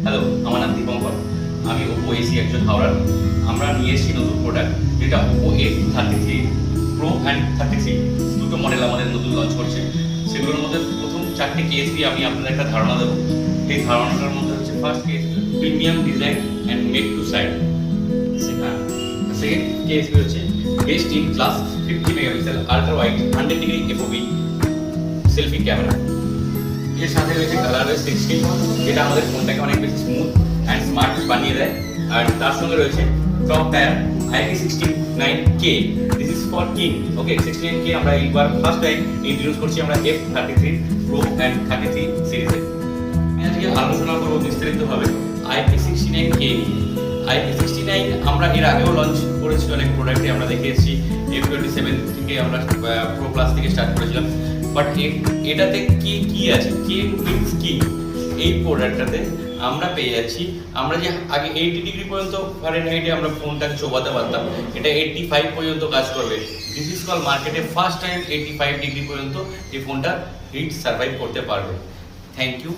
Hello, আমার নাম দীপঙ্কর। আমি ওপো এসি একজন হাওড়ার। আমরা নিয়ে এসেছি নতুন প্রোডাক্ট, যেটা ওপো A33 প্রো অ্যান্ড 33 দুটো মডেল আমাদের নতুন লঞ্চ করছে। সেগুলোর মধ্যে প্রথম 4টে কেএসপি আমি আপনাদের একটা ধারণা দেবো। এই ধারণাটার মধ্যে হচ্ছে first KSP premium design and made to side. Second KSP হচ্ছে best in class 50 megapixel ultra wide 100 degree FOV selfie camera. এর সাথে রয়েছে কালারলেস 16, যেটা আমাদের ফোনটাকে অনেক বেশি স্মুথ অ্যান্ড স্মার্ট বানিয়ে দেয়। আর তার সঙ্গে রয়েছে top tyre IP69K, this is for king. Okay, 69K আমরা এইবার ফার্স্ট টাইম ইন্ট্রোডিউস করছি আমরা F33 প্রো অ্যান্ড 33 সিরিজে। আজকে আলোচনা করবো বিস্তারিতভাবে IP69K নিয়ে। IP69 আমরা এর আগেও লঞ্চ করেছি অনেক প্রোডাক্টে, আমরা দেখিয়েছি F27 থেকে আমরা প্রো প্লাস থেকে স্টার্ট করেছিলাম। বাট এটাতে কি আছে, কে মিনস কি? এই প্রোডাক্টটাতে আমরা পেয়ে যাচ্ছি, আমরা যে আগে 80 ডিগ্রি পর্যন্ত ফারেনহাইটে আমরা ফোনটাকে চোবাতে পারতাম, এটা 85 পর্যন্ত কাজ করবে। দিস ইজ কল মার্কেটে ফার্স্ট টাইম 85 ডিগ্রি পর্যন্ত এই ফোনটা হিট সার্ভাইভ করতে পারবে। Thank you.